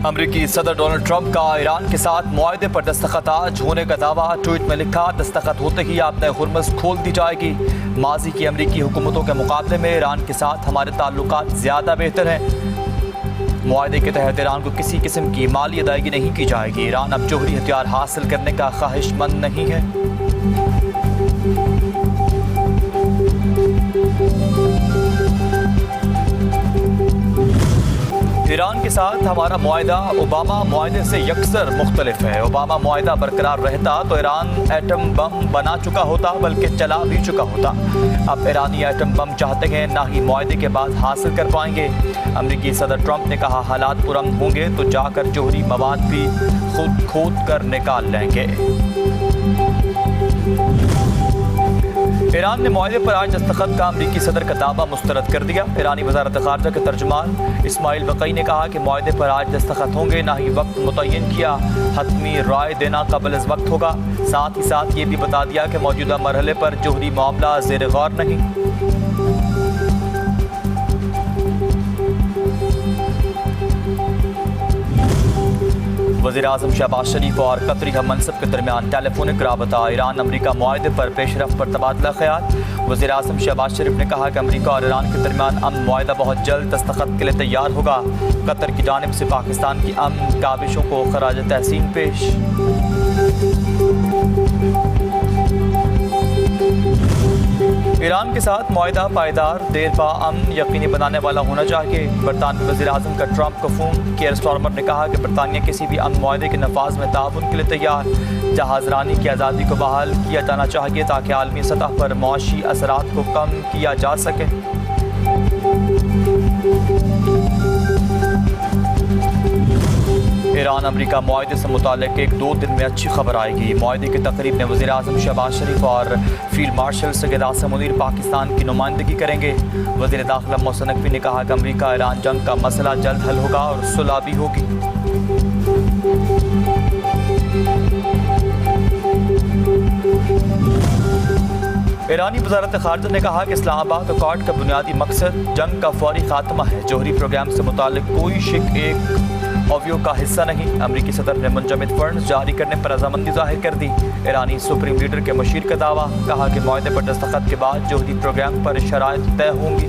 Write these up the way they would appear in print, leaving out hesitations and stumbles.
अमरीकी सदर Donald Trump का ईरान के साथ मुआहदे पर दस्तखत आज होने का दावा। ट्वीट में लिखा, दस्तखत होते ही आपने हुर्मुज़ खोल दी जाएगी। माजी की अमरीकी हुकूमतों के मुकाबले में ईरान के साथ हमारे ताल्लुकात ज़्यादा बेहतर हैं। मुआहदे के तहत ईरान को किसी किस्म की माली अदायगी नहीं की जाएगी। ईरान अब जोहरी हथियार हासिल करने का ख्वाहिशमंद नहीं है। ईरान के साथ हमारा मुआहदा ओबामा मुआहदे से यकसर मुख्तलिफ है। ओबामा मुआहदा बरकरार रहता तो ईरान एटम बम बना चुका होता, बल्कि चला भी चुका होता। अब ईरानी एटम बम चाहते हैं, ना ही मुआहदे के बाद हासिल कर पाएंगे। अमरीकी सदर ट्रंप ने कहा, हालात पुरअमन होंगे तो जाकर जोहरी मवाद भी खुद खोद कर निकाल लेंगे। ईरान ने मुआहदे पर आज दस्तखत का अमरीकी सदर का दावा मुस्तरद कर दिया। ईरानी वज़ारत ख़ारजा के तर्जुमान इस्माइल बक़ई ने कहा कि मुआहदे पर आज दस्तखत होंगे, ना ही वक्त मुतय्यन किया। हतमी राय देना कबल अज़ वक्त होगा। साथ ही साथ ये भी बता दिया कि मौजूदा मरहले पर जोहरी मामला ज़ेर गौर नहीं। वज़ीर-ए-आज़म शहबाज शरीफ और कतरी हम मनसब के दरमियान टेलीफोनिक राबता। ईरान अमरीका मुआहदे पर पेशरफ पर तबादला ख्याल। वज़ीर-ए-आज़म शहबाज शरीफ ने कहा कि अमरीका और ईरान के दरमियान अमन मुआहदा बहुत जल्द दस्तखत के लिए तैयार होगा। कतर की जानिब से पाकिस्तान की अमन काविशों को खराज तहसीन पेश। ईरान के साथ मुआहदा पायदार, देर पा अमन यकीनी बनाने वाला होना चाहिए। बरतानवी वज़ीर-ए-आज़म का ट्रंप को फ़ोन। केयर स्टारमर ने कहा कि बरतानिया किसी भी अमन मुआहदे के नफाज में ताउन के लिए तैयार। जहाज़रानी की आज़ादी को बहाल किया जाना चाहिए ताकि आलमी सतह पर मुआशी असरात को कम किया जा सके। ईरान अमरीका मुआहदे से मुताल्लिक़ 1-2 दिन में अच्छी खबर आएगी। मुआहदे की तकरीब में वज़ीर-ए-आज़म शहबाज शरीफ और फील्ड मार्शल सैयद आसिम मुनीर पाकिस्तान की नुमाइंदगी करेंगे। वज़ीर दाखिला मोहसिन नकवी ने कहा कि अमरीका ईरान जंग का मसला जल्द हल होगा और सुलह भी होगी। ईरानी वज़ारत ख़ारजा ने कहा कि इस्लामाबाद अकॉर्ड का बुनियादी मकसद जंग का फौरी खात्मा है। जोहरी प्रोग्राम से मुताल्लिक़ कोई शिक एक ऑवियो का हिस्सा नहीं। अमरीकी सदर ने मुंजमद फंड जारी करने पर रजामंदी जाहिर कर दी। ईरानी सुप्रीम लीडर के मशीर का दावा। कहा कि मुआहदे पर दस्तखत के बाद जोहरी प्रोग्राम पर शराइत तय होंगी।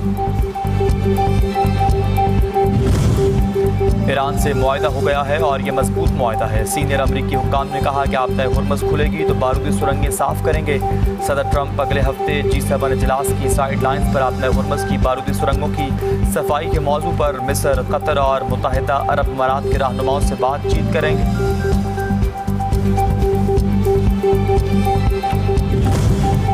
ईरान से मुआहदा हो गया है और ये मजबूत मुआहदा है। सीनियर अमरीकी हुक्काम ने कहा कि आप तय हुर्मुज़ खुलेगी तो बारूदी सुरंगें साफ करेंगे। सदर ट्रंप अगले हफ्ते G7 इजलास की साइड लाइन्स पर आप तय हुर्मुज़ की बारूदी सुरंगों की सफाई के मौजू पर मिस्र, कतर और मुत्तहिदा अरब अमारात के रहनुमाओं से बातचीत करेंगे।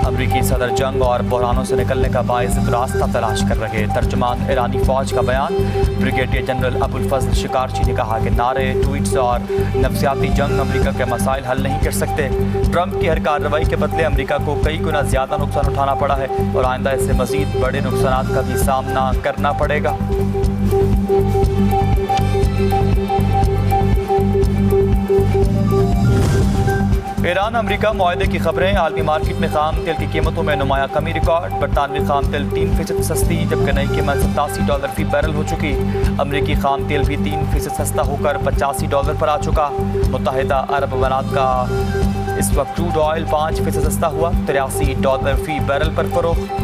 अमरीकी सदर जंग और बहरानों से निकलने का बाइज़्ज़त रास्ता तलाश कर रहे। तर्जुमान ईरानी फ़ौज का बयान। ब्रिगेडियर जनरल अबुल फज़ल शिकारची ने कहा कि नारे, ट्वीट्स और नफ्सियाती जंग अमरीका के मसाइल हल नहीं कर सकते। ट्रंप की हर कार्रवाई के बदले अमरीका को कई गुना ज़्यादा नुकसान उठाना पड़ा है और आइंदा इससे मज़ीद बड़े नुकसान का भी सामना करना पड़ेगा। ईरान अमरीका मुआहदे की खबरें। आलमी मार्केट में खाम तेल की कीमतों में नुमाया कमी रिकॉर्ड। बरतानवी खाम तेल 3% सस्ती, जबकि नई कीमत $87 फी बैरल हो चुकी। अमरीकी खाम तेल भी 3% सस्ता होकर $85 पर आ चुका। मुत्तहिदा अरब अमारात का इस वक्त क्रूड ऑयल 5% सस्ता हुआ, $83 फी बैरल पर फरोख्त।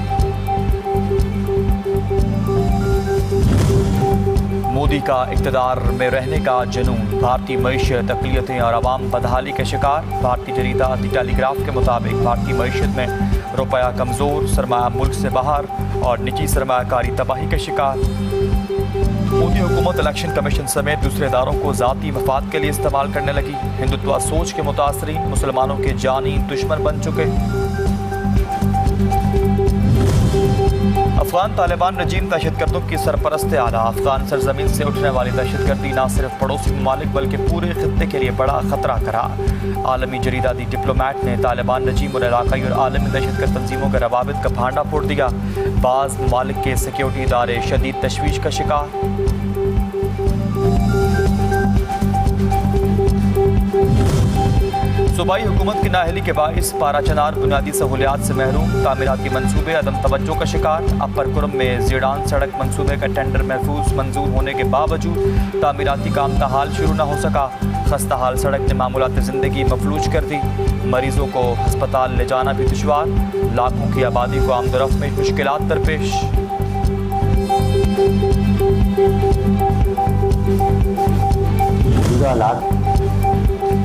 मोदी का इक़्तिदार में रहने का जुनून। भारतीय मईशत, अक़लियतें और अवाम बदहाली के शिकार। भारतीय जरीदा द टेलीग्राफ के मुताबिक भारतीय मईशत में रुपया कमज़ोर, सरमाया मुल्क से बाहर और निजी सरमायाकारी तबाही के शिकार। मोदी हुकूमत इलेक्शन कमीशन समेत दूसरे इदारों को ज़ाती मफाद के लिए इस्तेमाल करने लगी। हिंदुत्व सोच के मुतासरीन मुसलमानों के जानी दुश्मन बन चुके। अफगान तालिबान रजीम दहशतगर्दों की सरपरस्त आला। अफगान सरजमीन से उठने वाली दहशतगर्दी न सिर्फ पड़ोसी ममालिक बल्कि पूरे खित्ते के लिए बड़ा खतरा करार। आलमी जरीदा दी डिप्लोमेट ने तालिबान रजीम और इलाकाई और आलमी दहशतगर्द तंजीमों के रवाबित का भांडा फोड़ दिया। बाज़ ममालिक के सिक्योरिटी इदारे शदीद तशवीश का शिकार। सूबाई हुकूमत की नाअहली के बाइस पाराचनार बुनियादी सहूलियात से महरूम, तामीराती मनसूबे अदम तवज्जो का शिकार। अपर कुरम में ज़ीडान सड़क मनसूबे का टेंडर महफूज मंजूर होने के बावजूद तामीराती काम ताहाल शुरू न हो सका। खस्ता हाल सड़क ने मामूलात ज़िंदगी मफलूज कर दी। मरीजों को हस्पताल ले जाना भी दुश्वार। लाखों की आबादी को आमदोरफ्त में मुश्किलात दरपेश।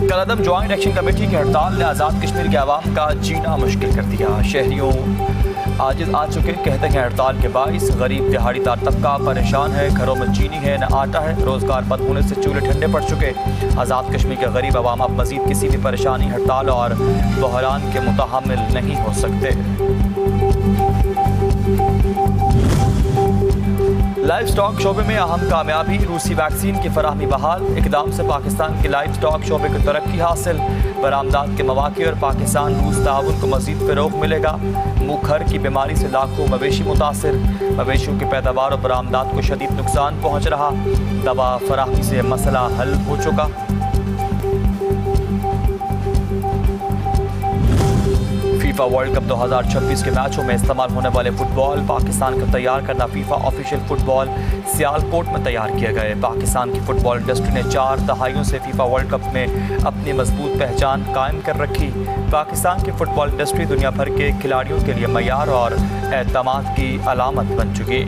कलअदम ज्वाइंट एक्शन कमेटी की हड़ताल ने आज़ाद कश्मीर के आवाम का जीना मुश्किल कर दिया। शहरियों आजिज आ चुके। कहते हैं हड़ताल के बाइस गरीब दिहाड़ीदार तबका परेशान है। घरों में चीनी है न आटा है। रोज़गार बंद होने से चूल्हे ठंडे पड़ चुके। आज़ाद कश्मीर के गरीब अवाम अब मजीद किसी भी परेशानी, हड़ताल और बहरान के मुतहम्मिल नहीं हो सकते। लाइव स्टॉक शोबे में अहम कामयाबी। रूसी वैक्सीन की फराहमी बहाल। इकदाम से पाकिस्तान के लाइव स्टॉक शोबे को तरक्की हासिल। बरामदात के मौके और पाकिस्तान रूस ताउन को मजीद फ़रोग़ मिलेगा। मुखर की बीमारी से लाखों मवेशी मुतासिर। मवेशियों की पैदावार और बरामदात को शदीद नुकसान पहुँच रहा। दवा फराहमी से मसला हल हो चुका। फीफा वर्ल्ड कप 2026 के मैचों में इस्तेमाल होने वाले फुटबॉल पाकिस्तान को तैयार करना। फीफा ऑफिशियल फुटबॉल सियालकोट में तैयार किए गए। पाकिस्तान की फुटबॉल इंडस्ट्री ने 4 दहाइयों से फीफा वर्ल्ड कप में अपनी मजबूत पहचान कायम कर रखी। पाकिस्तान की फुटबॉल इंडस्ट्री दुनिया भर के खिलाड़ियों के लिए मयार और एतमाद की अलामत बन चुकी।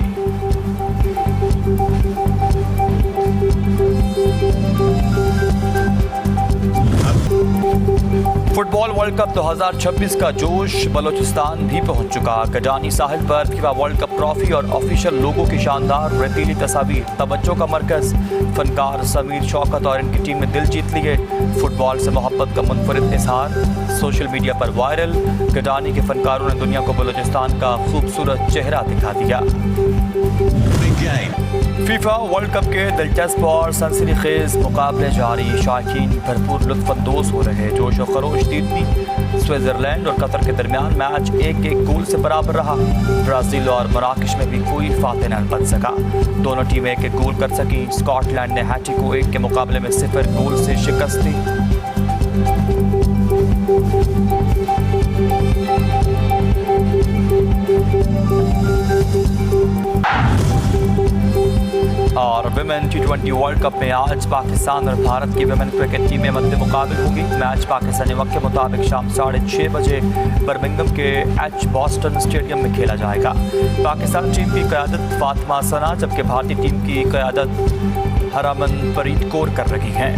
फुटबॉल वर्ल्ड कप 2026 का जोश बलोचिस्तान भी पहुंच चुका। गजानी साहिल पर फीफा वर्ल्ड कप ट्रॉफी और ऑफिशियल लोगों की शानदार रेतीली तस्वीर तवज्जो का मरकज। फनकार समीर शौकत और इनकी टीम ने दिल जीत लिए। फुटबॉल से मोहब्बत का मुनफरिद इजहार सोशल मीडिया पर वायरल। गजानी के फनकारों ने दुनिया को बलोचिस्तान का खूबसूरत चेहरा दिखा दिया। फीफा वर्ल्ड कप के दिलचस्प और सनसनीखेज मुकाबले जारी। शायकीन भरपूर लुत्फानंदोज हो रहे। जोश और खरोश दीदनी। स्विट्जरलैंड और कतर के दरमियान मैच 1-1 गोल से बराबर रहा। ब्राज़ील और मराकश में भी कोई फातेह न बन सका। दोनों टीमें 1-1 गोल कर सकी। स्कॉटलैंड ने हैटी को 1 के मुकाबले में 0 गोल से शिकस्त दी। और विमेन T20 वर्ल्ड कप में आज पाकिस्तान और भारत की विमेन क्रिकेट टीमें मद्दे मुकाबिल होगी। मैच पाकिस्तानी वक्त के मुताबिक शाम 6:30 बजे बर्मिंघम के एच बॉस्टन स्टेडियम में खेला जाएगा। पाकिस्तान टीम की क़यादत फातिमा सना जबकि भारतीय टीम की क़यादत हरमनप्रीत कौर कर रही हैं।